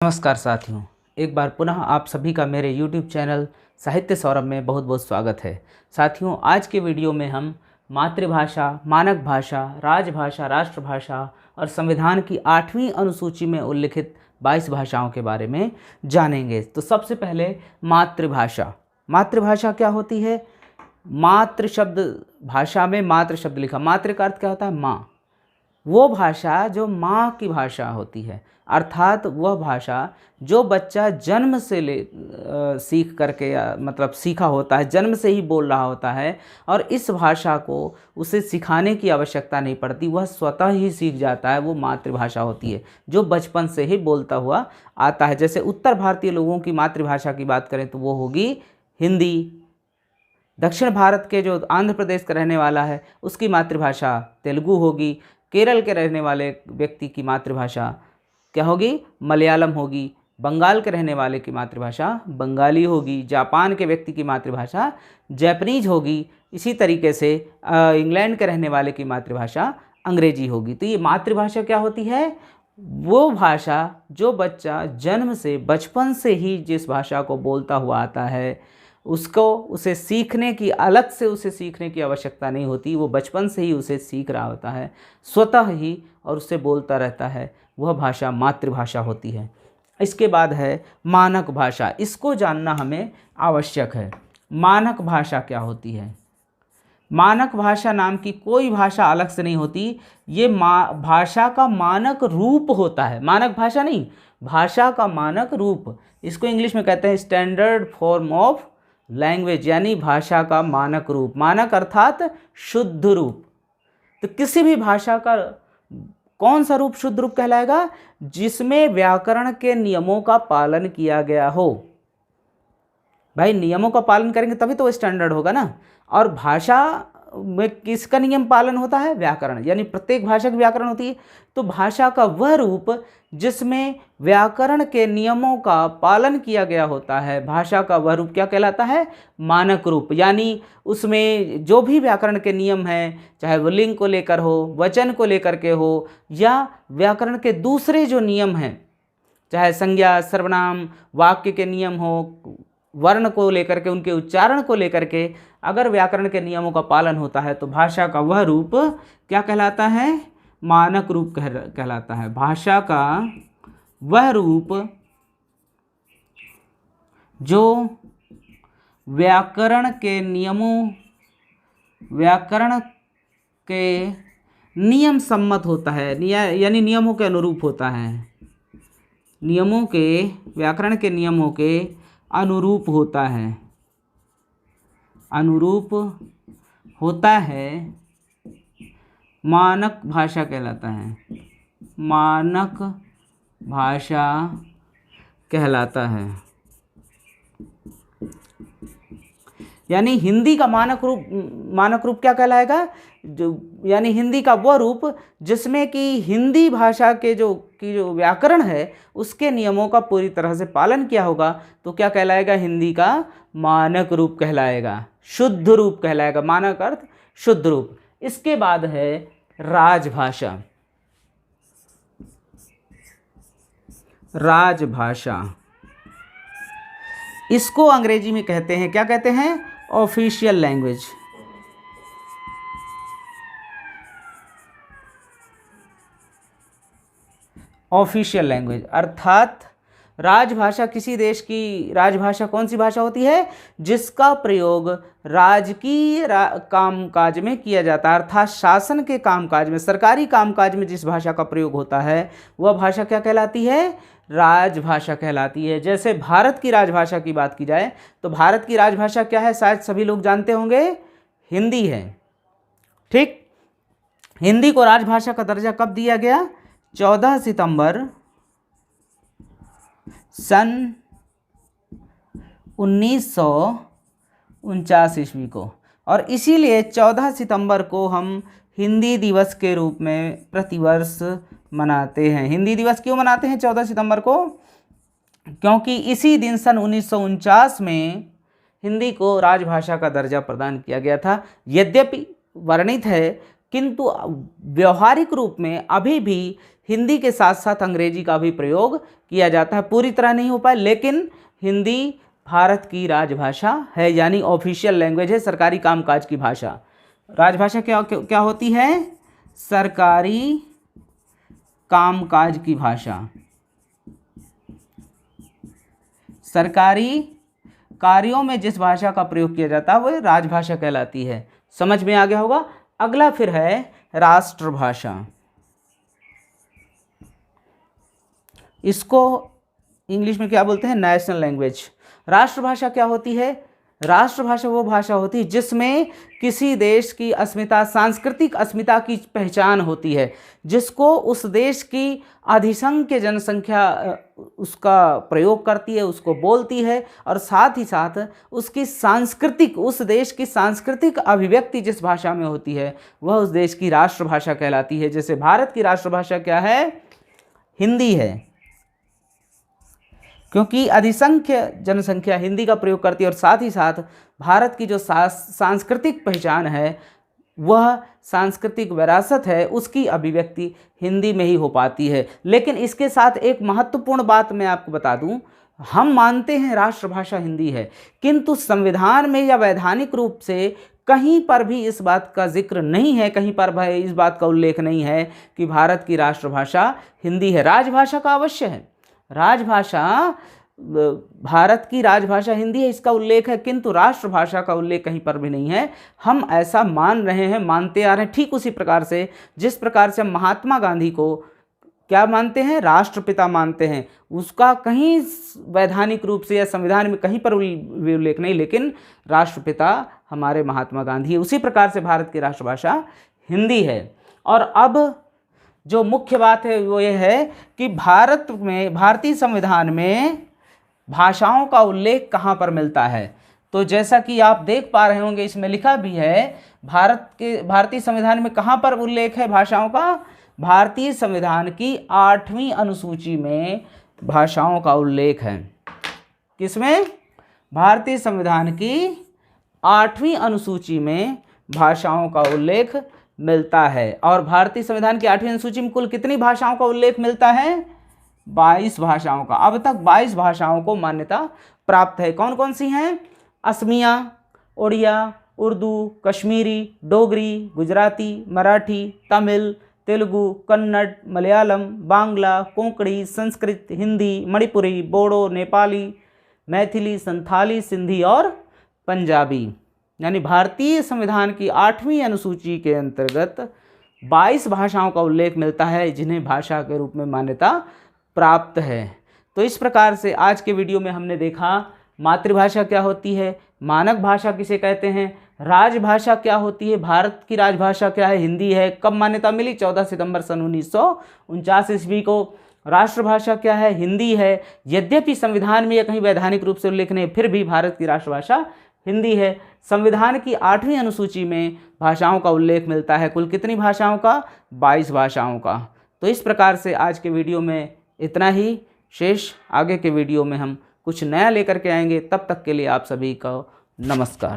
नमस्कार साथियों, एक बार पुनः आप सभी का मेरे YouTube चैनल साहित्य सौरभ में बहुत बहुत स्वागत है। साथियों, आज के वीडियो में हम मातृभाषा, मानक भाषा, राजभाषा, राष्ट्रभाषा और संविधान की 8वीं अनुसूची में उल्लिखित 22 भाषाओं के बारे में जानेंगे। तो सबसे पहले मातृभाषा। मातृभाषा क्या होती है? मातृ शब्द, भाषा में मातृ शब्द लिखा, मातृ का अर्थ क्या होता है? माँ। वो भाषा जो माँ की भाषा होती है, अर्थात वह भाषा जो बच्चा जन्म से सीख करके मतलब सीखा होता है, जन्म से ही बोल रहा होता है, और इस भाषा को उसे सिखाने की आवश्यकता नहीं पड़ती, वह स्वतः ही सीख जाता है। वो मातृभाषा होती है जो बचपन से ही बोलता हुआ आता है। जैसे उत्तर भारतीय लोगों की मातृभाषा की बात करें तो वो होगी हिंदी। दक्षिण भारत के जो आंध्र प्रदेश का रहने वाला है उसकी मातृभाषा तेलुगु होगी। केरल के रहने वाले व्यक्ति की मातृभाषा क्या होगी? मलयालम होगी। बंगाल के रहने वाले की मातृभाषा बंगाली होगी। जापान के व्यक्ति की मातृभाषा जैपनीज होगी। इसी तरीके से इंग्लैंड के रहने वाले की मातृभाषा अंग्रेजी होगी। तो ये मातृभाषा क्या होती है? वो भाषा जो बच्चा जन्म से, बचपन से ही जिस भाषा को बोलता हुआ आता है, उसे सीखने की, अलग से उसे सीखने की आवश्यकता नहीं होती, वो बचपन से ही उसे सीख रहा होता है स्वतः ही और उससे बोलता रहता है, वह भाषा मातृभाषा होती है। इसके बाद है मानक भाषा। इसको जानना हमें आवश्यक है। मानक भाषा क्या होती है? मानक भाषा नाम की कोई भाषा अलग से नहीं होती, ये भाषा का मानक रूप होता है। मानक भाषा नहीं, भाषा का मानक रूप। इसको इंग्लिश में कहते हैं स्टैंडर्ड फॉर्म ऑफ लैंग्वेज, यानी भाषा का मानक रूप। मानक अर्थात शुद्ध रूप। तो किसी भी भाषा का कौन सा रूप शुद्ध रूप कहलाएगा? जिसमें व्याकरण के नियमों का पालन किया गया हो। भाई, नियमों का पालन करेंगे तभी तो स्टैंडर्ड होगा ना। और भाषा में किसका नियम पालन होता है? व्याकरण, यानी प्रत्येक भाषा की व्याकरण होती है। तो भाषा का वह रूप जिसमें व्याकरण के नियमों का पालन किया गया होता है, भाषा का वह रूप क्या कहलाता है? मानक रूप। यानी उसमें जो भी व्याकरण के नियम हैं, चाहे वो लिंग को लेकर हो, वचन को लेकर के हो, या व्याकरण के दूसरे जो नियम हैं, चाहे संज्ञा, सर्वनाम, वाक्य के नियम हो, वर्ण को लेकर के, उनके उच्चारण को लेकर के, अगर व्याकरण के नियमों का पालन होता है तो भाषा का वह रूप क्या कहलाता है? मानक रूप कहलाता है। भाषा का वह रूप जो व्याकरण के नियम सम्मत होता है, यानी नियमों के अनुरूप होता है। व्याकरण के नियमों के अनुरूप होता है। अनुरूप होता है, मानक भाषा कहलाता है। मानक भाषा कहलाता है। यानी हिंदी का मानक रूप क्या कहलाएगा? यानी हिंदी का वह रूप जिसमें कि हिंदी भाषा के जो व्याकरण है उसके नियमों का पूरी तरह से पालन किया होगा, तो क्या कहलाएगा? हिंदी का मानक रूप कहलाएगा, शुद्ध रूप कहलाएगा। मानक अर्थ शुद्ध रूप। इसके बाद है राजभाषा। राजभाषा, इसको अंग्रेजी में कहते हैं, क्या कहते हैं? Official language. ऑफिशियल लैंग्वेज अर्थात राजभाषा, किसी देश की राजभाषा कौन सी भाषा होती है? जिसका प्रयोग राजकीय कामकाज में किया जाता है, अर्थात शासन के कामकाज में, सरकारी कामकाज में जिस भाषा का प्रयोग होता है वह भाषा क्या कहलाती है? राजभाषा कहलाती है। जैसे भारत की राजभाषा की बात की जाए तो भारत की राजभाषा क्या है? शायद सभी लोग जानते होंगे, हिंदी है। ठीक, हिंदी को राजभाषा का दर्जा कब दिया गया? 14 सितंबर सन 1949 ईस्वी को। और इसीलिए 14 सितंबर को हम हिंदी दिवस के रूप में प्रतिवर्ष मनाते हैं। हिंदी दिवस क्यों मनाते हैं 14 सितंबर को? क्योंकि इसी दिन सन 1949 में हिंदी को राजभाषा का दर्जा प्रदान किया गया था। यद्यपि वर्णित है किंतु व्यवहारिक रूप में अभी भी हिंदी के साथ साथ अंग्रेजी का भी प्रयोग किया जाता है। पूरी तरह नहीं हो पाए, लेकिन हिंदी भारत की राजभाषा है, यानी ऑफिशियल लैंग्वेज है, सरकारी कामकाज की भाषा। राजभाषा क्या क्या होती है? सरकारी कामकाज की भाषा। सरकारी कार्यों में जिस भाषा का प्रयोग किया जाता है वह राजभाषा कहलाती है। समझ में आ गया होगा। अगला फिर है राष्ट्रभाषा। इसको इंग्लिश में क्या बोलते हैं? National language. राष्ट्रभाषा क्या होती है? राष्ट्रभाषा वो भाषा होती है जिसमें किसी देश की अस्मिता, सांस्कृतिक अस्मिता की पहचान होती है, जिसको उस देश की अधिसंख्य जनसंख्या उसका प्रयोग करती है, उसको बोलती है, और साथ ही साथ उसकी सांस्कृतिक, उस देश की सांस्कृतिक अभिव्यक्ति जिस भाषा में होती है वह उस देश की राष्ट्रभाषा कहलाती है। जैसे भारत की राष्ट्रभाषा क्या है? हिंदी है, क्योंकि अधिसंख्य जनसंख्या हिंदी का प्रयोग करती है, और साथ ही साथ भारत की जो सांस्कृतिक पहचान है, वह सांस्कृतिक विरासत है, उसकी अभिव्यक्ति हिंदी में ही हो पाती है। लेकिन इसके साथ एक महत्वपूर्ण बात मैं आपको बता दूं, हम मानते हैं राष्ट्रभाषा हिंदी है, किंतु संविधान में या वैधानिक रूप से कहीं पर भी इस बात का जिक्र नहीं है, कहीं पर भी इस बात का उल्लेख नहीं है कि भारत की राष्ट्रभाषा हिंदी है। राजभाषा का अवश्य है, राजभाषा, भारत की राजभाषा हिंदी है, इसका उल्लेख है, किंतु राष्ट्रभाषा का उल्लेख कहीं पर भी नहीं है। हम ऐसा मान रहे हैं, मानते आ रहे हैं। ठीक उसी प्रकार से जिस प्रकार से हम महात्मा गांधी को क्या मानते हैं? राष्ट्रपिता मानते हैं। उसका कहीं वैधानिक रूप से या संविधान में कहीं पर उल्लेख नहीं, लेकिन राष्ट्रपिता हमारे महात्मा गांधी है। उसी प्रकार से भारत की राष्ट्रभाषा हिंदी है। और अब जो मुख्य बात है वो ये है कि भारत में, भारतीय संविधान में भाषाओं का उल्लेख कहाँ पर मिलता है? तो जैसा कि आप देख पा रहे होंगे, इसमें लिखा भी है, भारतीय संविधान में कहाँ पर उल्लेख है भाषाओं का? भारतीय संविधान की 8वीं अनुसूची में भाषाओं का उल्लेख है। किसमें? भारतीय संविधान की 8वीं अनुसूची में भाषाओं का उल्लेख मिलता है। और भारतीय संविधान की 8वीं अनुसूची में कुल कितनी भाषाओं का उल्लेख मिलता है? 22 भाषाओं का। अब तक 22 भाषाओं को मान्यता प्राप्त है। कौन कौन सी हैं? असमिया, उड़िया, उर्दू, कश्मीरी, डोगरी, गुजराती, मराठी, तमिल, तेलुगु, कन्नड़, मलयालम, बांग्ला, कोंकणी, संस्कृत, हिंदी, मणिपुरी, बोडो, नेपाली, मैथिली, संथाली, सिंधी और पंजाबी। यानी भारतीय संविधान की 8वीं अनुसूची के अंतर्गत 22 भाषाओं का उल्लेख मिलता है जिन्हें भाषा के रूप में मान्यता प्राप्त है। तो इस प्रकार से आज के वीडियो में हमने देखा मातृभाषा क्या होती है, मानक भाषा किसे कहते हैं, राजभाषा क्या होती है, भारत की राजभाषा क्या है, हिंदी है, कब मान्यता मिली? 14 सितंबर सन 1949 ईस्वी को। राष्ट्रभाषा क्या है? हिंदी है। यद्यपि संविधान में यह कहीं वैधानिक रूप से उल्लेख नहीं, फिर भी भारत की राष्ट्रभाषा हिंदी है। संविधान की 8वीं अनुसूची में भाषाओं का उल्लेख मिलता है। कुल कितनी भाषाओं का? 22 भाषाओं का। तो इस प्रकार से आज के वीडियो में इतना ही। शेष आगे के वीडियो में हम कुछ नया लेकर के आएंगे। तब तक के लिए आप सभी को नमस्कार।